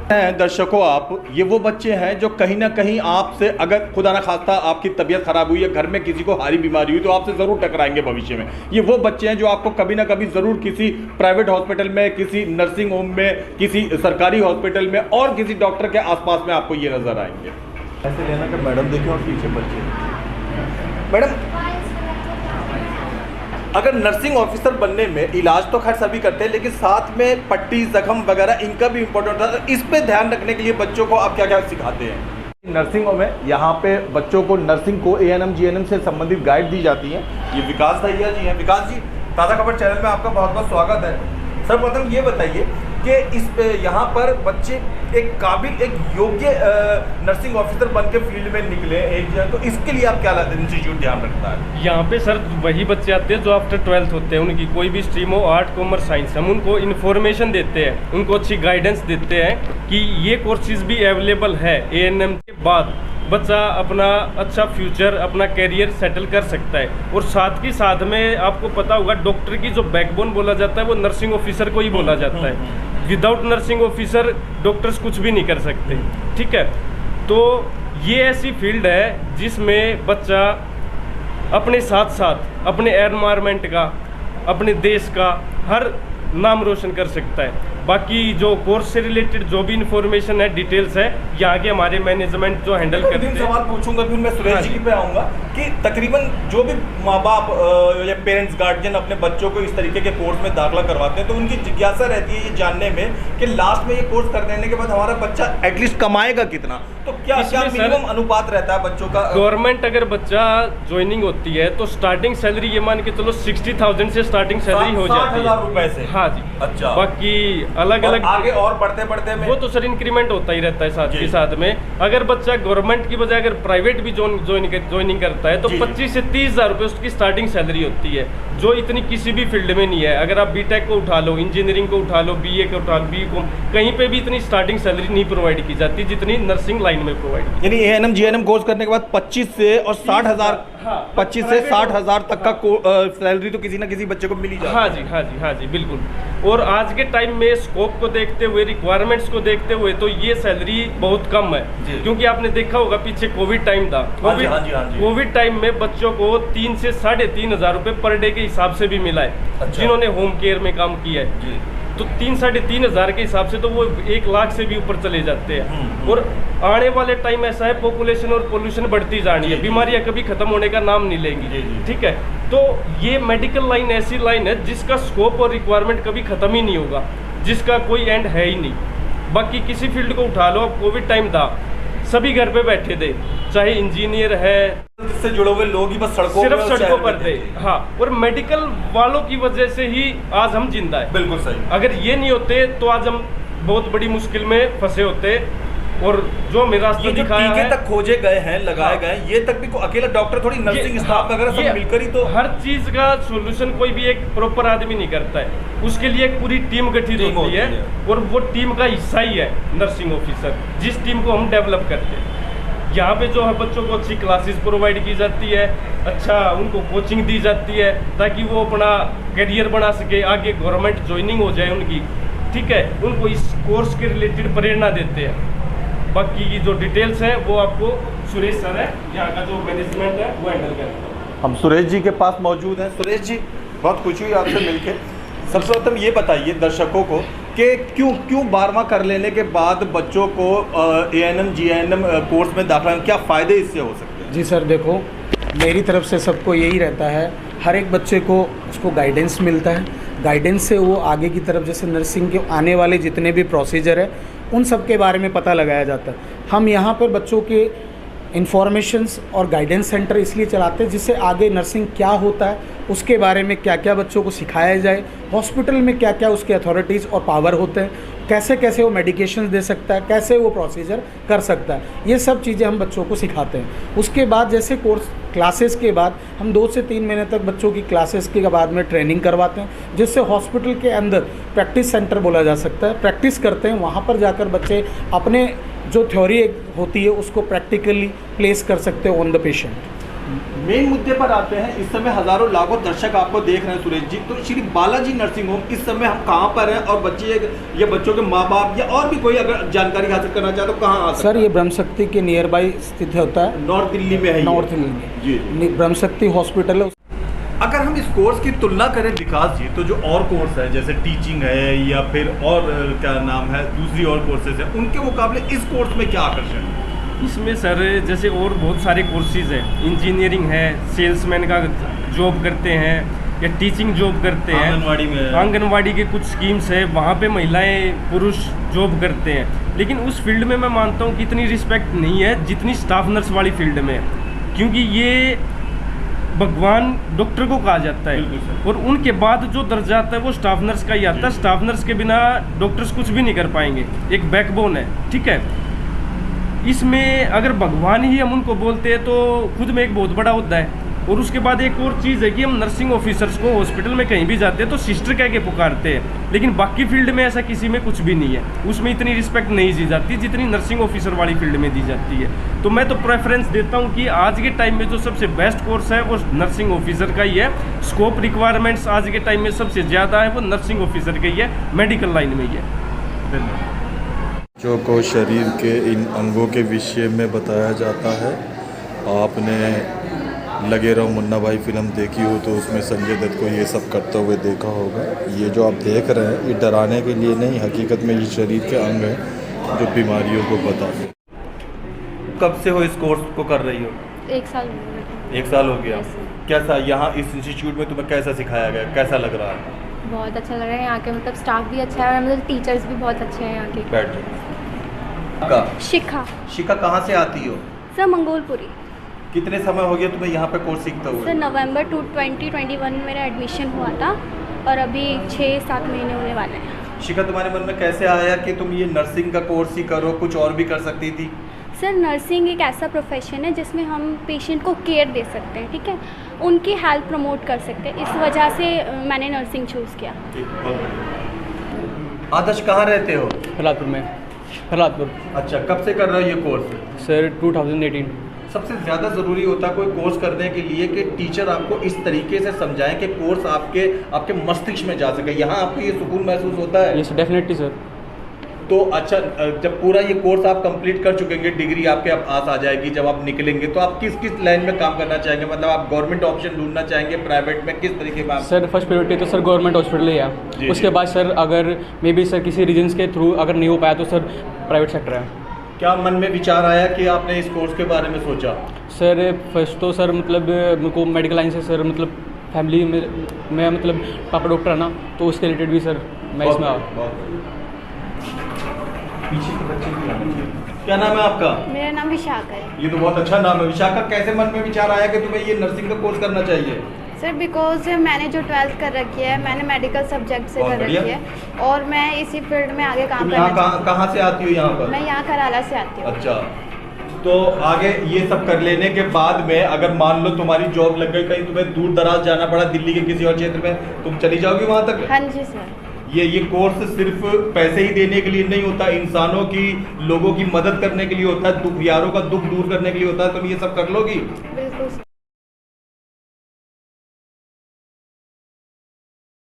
दर्शकों, आप ये वो बच्चे हैं जो कहीं ना कहीं आपसे, अगर खुदा ना खास्ता आपकी तबीयत खराब हुई है, घर में किसी को हारी बीमारी हुई, तो आपसे ज़रूर टकराएंगे भविष्य में। ये वो बच्चे हैं जो आपको कभी ना कभी ज़रूर किसी प्राइवेट हॉस्पिटल में, किसी नर्सिंग होम में, किसी सरकारी हॉस्पिटल में और किसी डॉक्टर के आसपास में आपको ये नज़र आएंगे। ऐसे लेना कि मैडम देखिए और पीछे बच्चे। मैडम, अगर नर्सिंग ऑफिसर बनने में इलाज तो खैर सभी करते हैं, लेकिन साथ में पट्टी, जख्म वगैरह इनका भी इम्पोर्टेंट होता है। इस पे ध्यान रखने के लिए बच्चों को आप क्या क्या सिखाते हैं? नर्सिंगों में यहाँ पे बच्चों को नर्सिंग को ANM GNM से संबंधित गाइड दी जाती है। ये विकास भैया जी हैं। विकास जी, ताज़ा खबर चैनल में आपका बहुत बहुत स्वागत है। सर्वप्रथम ये बताइए कि इस यहाँ पर बच्चे एक काबिल, एक योग्य नर्सिंग ऑफिसर बन के फील्ड में निकले एक, तो इसके लिए आप क्या इंस्टीट्यूट ध्यान रखता है? यहाँ पे सर वही बच्चे आते हैं जो आफ्टर 12th होते हैं, उनकी कोई भी स्ट्रीम हो, आर्ट, कॉमर्स, साइंस, हम उनको इन्फॉर्मेशन देते हैं, उनको अच्छी गाइडेंस देते हैं कि ये कोर्सेज भी अवेलेबल है। ANM के बाद बच्चा अपना अच्छा फ्यूचर, अपना कैरियर सेटल कर सकता है। और साथ ही साथ में आपको पता होगा, डॉक्टर की जो बैकबोन बोला जाता है वो नर्सिंग ऑफिसर को ही बोला जाता है। विदाउट नर्सिंग ऑफिसर डॉक्टर्स कुछ भी नहीं कर सकते, ठीक है। तो ये ऐसी फील्ड है जिसमें बच्चा अपने साथ साथ अपने एनवायरनमेंट का, अपने देश का हर नाम रोशन कर सकता है। बाकी जो कोर्स से रिलेटेड जो भी इंफॉर्मेशन है, डिटेल्स है, यहाँ के हमारे मैनेजमेंट जो हैंडल करते हैं। सवाल पूछूंगा, फिर मैं सुरेश जी पे आऊँगा कि तकरीबन जो भी माँ बाप या पेरेंट्स, गार्जियन अपने बच्चों को इस तरीके के कोर्स में दाखिला करवाते हैं, तो उनकी जिज्ञासा रहती है ये जानने में कि लास्ट में ये कोर्स कर देने के बाद हमारा बच्चा एटलीस्ट कमाएगा कितना, तो क्या मिनिमम अनुपात रहता है बच्चों का? गवर्नमेंट अगर बच्चा ज्वाइनिंग होती है तो स्टार्टिंग सैलरी ये मान के चलो 60,000 से स्टार्टिंग सैलरी हो जाती है। 60,000 रुपए से? हाँ जी। अच्छा। बाकी अलग अलग आगे और बढ़ते बढ़ते में वो तो सर इंक्रीमेंट होता ही रहता है साथ के साथ में। अगर बच्चा गवर्नमेंट की बजाय अगर प्राइवेट भी ज्वाइनिंग करता है तो 25 से 30,000 रुपये उसकी स्टार्टिंग सैलरी होती है, जो इतनी किसी भी फील्ड में नहीं है। अगर आप बीटेक को उठा लो, इंजीनियरिंग को उठा लो, BA को उठा लो, BCom, कहीं पे भी इतनी स्टार्टिंग सैलरी नहीं प्रोवाइड की जाती जितनी नर्सिंग लाइन में प्रोवाइड। यानी ANM GNM कोर्स करने के बाद 25 से और 60,000, 25 से 60,000 तक का सैलरी तो किसी ना किसी बच्चे को मिली जाती है। हाँ जी, हाँ जी, हाँ जी, बिल्कुल। और आज के टाइम में स्कोप को देखते हुए, रिक्वायरमेंट्स को देखते हुए तो ये सैलरी बहुत कम है, क्योंकि आपने देखा होगा पीछे कोविड टाइम था। कोविड टाइम में बच्चों को 3 से 3,500 रुपये पर डे के हिसाब से भी मिला है। अच्छा। जिन्होंने होम केयर में काम किया है तो 3-3,500 के हिसाब से तो वो 1 लाख से भी ऊपर चले जाते हैं। और आने वाले टाइम ऐसा है, पॉपुलेशन और पोल्यूशन बढ़ती जा रही है, बीमारियां कभी खत्म होने का नाम नहीं लेंगी, ठीक है। तो ये मेडिकल लाइन ऐसी लाइन है जिसका स्कोप और रिक्वायरमेंट कभी खत्म ही नहीं होगा, जिसका कोई एंड है ही नहीं। बाकी किसी फील्ड को उठा लो, कोविड टाइम था, सभी घर पे बैठे थे, चाहे इंजीनियर है, इससे जुड़े हुए लोग ही बस सड़कों पर थे। हाँ, और मेडिकल वालों की वजह से ही आज हम जिंदा है। बिल्कुल सही। अगर ये नहीं होते तो आज हम बहुत बड़ी मुश्किल में फंसे होते। और जो मेरा रास्ता दिखाया है, तक खोजे गए हैं, लगाए गए हैं, ये तक भी अकेला डॉक्टर थोड़ी, नर्सिंग स्टाफ वगैरह सब मिलकर ही तो हर चीज का सॉल्यूशन कोई भी एक प्रॉपर आदमी नहीं करता है, उसके लिए एक पूरी टीम गठित होती है। और वो टीम का हिस्सा ही है नर्सिंग ऑफिसर, जिस टीम को हम डेवलप करते हैं। यहाँ पे जो है बच्चों को अच्छी क्लासेस प्रोवाइड की जाती है, अच्छा उनको कोचिंग दी जाती है ताकि वो अपना करियर बना सके, आगे गवर्नमेंट ज्वाइनिंग हो जाए उनकी, ठीक है। उनको इस कोर्स के रिलेटेड प्रेरणा देते हैं। बाकी की जो डिटेल्स हैं वो आपको सुरेश सर है, यहाँ का जो मैनेजमेंट है वो हैंडल करते हैं। हम सुरेश जी के पास मौजूद हैं। सुरेश जी, बहुत खुशी हुई आपसे मिलके। सबसे प्रथम ये बताइए दर्शकों को कि क्यों 12वां कर लेने के बाद बच्चों को ANM GNM कोर्स में दाखिला, क्या फ़ायदे इससे हो सकते हैं? जी सर, देखो मेरी तरफ से सबको यही रहता है, हर एक बच्चे को उसको गाइडेंस मिलता है, गाइडेंस से वो आगे की तरफ जैसे नर्सिंग के आने वाले जितने भी प्रोसीजर है उन सब के बारे में पता लगाया जाता है। हम यहाँ पर बच्चों के इन्फॉर्मेशंस और गाइडेंस सेंटर इसलिए चलाते हैं जिससे आगे नर्सिंग क्या होता है, उसके बारे में क्या क्या बच्चों को सिखाया जाए, हॉस्पिटल में क्या क्या उसके अथॉरिटीज़ और पावर होते हैं, कैसे कैसे वो मेडिकेशन दे सकता है, कैसे वो प्रोसीजर कर सकता है, ये सब चीज़ें हम बच्चों को सिखाते हैं। उसके बाद जैसे कोर्स क्लासेस के बाद हम 2 से 3 महीने तक बच्चों की क्लासेस के बाद में ट्रेनिंग करवाते हैं, जिससे हॉस्पिटल के अंदर प्रैक्टिस सेंटर बोला जा सकता है, प्रैक्टिस करते हैं। वहाँ पर जाकर बच्चे अपने जो थ्योरी होती है उसको प्रैक्टिकली प्लेस कर सकते हैं ऑन द पेशेंट। मेन मुद्दे पर आते हैं। इस समय हजारों लाखों दर्शक आपको देख रहे हैं सुरेश जी, तो श्री बालाजी नर्सिंग होम इस समय हम कहाँ पर हैं, और बच्चे या बच्चों के माँ बाप या और भी कोई अगर जानकारी हासिल करना चाहे तो कहाँ आ सकते सर ये ब्रह्मशक्ति के नियर बाई स्थित होता है, नॉर्थ दिल्ली में है, नॉर्थ दिल्ली में जी। ब्रह्मशक्ति हॉस्पिटल है। अगर हम इस कोर्स की तुलना करें विकास जी, तो जो और कोर्स है जैसे टीचिंग है या फिर और क्या नाम है दूसरी और कोर्सेज है, उनके मुकाबले इस कोर्स में क्या आकर्षण है? इसमें सर जैसे और बहुत सारे कोर्सेज हैं, इंजीनियरिंग है, सेल्समैन का जॉब करते हैं या टीचिंग जॉब करते हैं, आंगनवाड़ी में आंगनवाड़ी के कुछ स्कीम्स है, वहाँ पे महिलाएं पुरुष जॉब करते हैं। लेकिन उस फील्ड में मैं मानता हूँ कि इतनी रिस्पेक्ट नहीं है जितनी स्टाफ नर्स वाली फील्ड में है, क्योंकि ये भगवान डॉक्टर को कहा जाता है और उनके बाद जो दर्जा आता है वो स्टाफ नर्स का ही आता है। स्टाफ नर्स के बिना डॉक्टर्स कुछ भी नहीं कर पाएंगे, एक बैकबोन है, ठीक है। इसमें अगर भगवान ही हम उनको बोलते हैं तो खुद में एक बहुत बड़ा होता है। और उसके बाद एक और चीज़ है कि हम नर्सिंग ऑफिसर्स को हॉस्पिटल में कहीं भी जाते हैं तो सिस्टर कह के पुकारते हैं, लेकिन बाकी फील्ड में ऐसा किसी में कुछ भी नहीं है, उसमें इतनी रिस्पेक्ट नहीं दी जाती जितनी नर्सिंग ऑफिसर वाली फील्ड में दी जाती है। तो मैं तो प्रेफरेंस देता हूँ कि आज के टाइम में जो सबसे बेस्ट कोर्स है वो नर्सिंग ऑफिसर का ही है। स्कोप रिक्वायरमेंट्स आज के टाइम में सबसे ज़्यादा है वो नर्सिंग ऑफिसर का ही है, मेडिकल लाइन में ही है। बच्चों को शरीर के इन अंगों के विषय में बताया जाता है। आपने लगे रहो मुन्ना भाई फिल्म देखी हो तो उसमें संजय दत्त को ये सब करते हुए देखा होगा। ये जो आप देख रहे हैं ये डराने के लिए नहीं, हकीकत में ये शरीर के अंग हैं जो बीमारियों को बताते हैं। कब से हो इस कोर्स को कर रही हो? 1 साल हो गया। 1 साल हो गया। Yes, sir. कैसा यहाँ इस इंस्टीट्यूट में तुम्हें कैसा सिखाया गया, कैसा लग रहा है? बहुत अच्छा लग रहा है यहाँ के, मतलब स्टाफ भी अच्छा है और मतलब टीचर्स भी बहुत अच्छे हैं यहाँ के। बैठ का शिखा कहाँ से आती हो? सर मंगोलपुरी। कितने समय हो गया तुम्हें यहाँ पे कोर्स सीखते हुए? सर नवंबर 2021 में मेरा एडमिशन हुआ था और अभी 6-7 महीने होने वाले हैं। शिखा तुम्हारे मन में कैसे आया कि तुम ये नर्सिंग का कोर्स ही करो, कुछ और भी कर सकती थी? सर नर्सिंग एक ऐसा प्रोफेशन है जिसमें हम पेशेंट को केयर दे सकते हैं, ठीक है, उनकी हेल्थ प्रमोट कर सकते हैं, इस वजह से मैंने नर्सिंग चूज़ किया। आदर्श कहाँ रहते हो? फरहादपुर में। फरहादपुर। अच्छा, कब से कर रहे हो ये कोर्स? सर 2018। सबसे ज़्यादा ज़रूरी होता है कोई कोर्स करने के लिए कि टीचर आपको इस तरीके से समझाएं कि कोर्स आपके मस्तिष्क में जा सके। यहाँ आपको ये सुकून महसूस होता है? Yes definitely sir. तो अच्छा, जब पूरा ये कोर्स आप कंप्लीट कर चुकेंगे, डिग्री आपके पास आ जाएगी, जब आप निकलेंगे तो आप किस किस लाइन में काम करना चाहेंगे? मतलब आप गवर्नमेंट ऑप्शन ढूंढना चाहेंगे, प्राइवेट में, किस तरीके में? सर फर्स्ट प्रायोरिटी तो सर गवर्नमेंट हॉस्पिटल ही है। उसके बाद सर अगर मे बी सर किसी रीजन्स के थ्रू अगर नहीं हो पाया तो सर प्राइवेट सेक्टर है। क्या मन में विचार आया कि आपने इस कोर्स के बारे में सोचा? सर फर्स्ट तो सर मतलब मेरे को मेडिकल लाइन से सर मतलब फैमिली में मैं मतलब पापा डॉक्टर है ना, तो उसके रिलेटेड भी सर मैं इसमें पीछे के बच्चे क्या नाम है आपका? मेरा नाम विशाखा है। ये तो बहुत अच्छा नाम है। विशाखा, कैसे मन में विचार आया कि तुम्हें ये नर्सिंग का कोर्स करना चाहिए? सर बिकॉज मैंने जो 12th कर रखी है मैंने मेडिकल सब्जेक्ट से कर रखी है और मैं इसी फील्ड में आगे काम करना चाहती हूँ। कहाँ से आती हो यहाँ पर? मैं यहाँ कराला से आती हूँ। अच्छा, तो आगे ये सब कर लेने के बाद में अगर मान लो तुम्हारी जॉब लग गई, कहीं तुम्हें दूर दराज जाना पड़ा दिल्ली के किसी और क्षेत्र में, तुम चली जाओगी वहाँ तक? हाँ जी सर। ये कोर्स सिर्फ पैसे ही देने के लिए नहीं होता, इंसानों की, लोगों की मदद करने के लिए होता है, दुख यारों का दुख दूर करने के लिए होता है। तुम ये सब कर लोगी? बिल्कुल।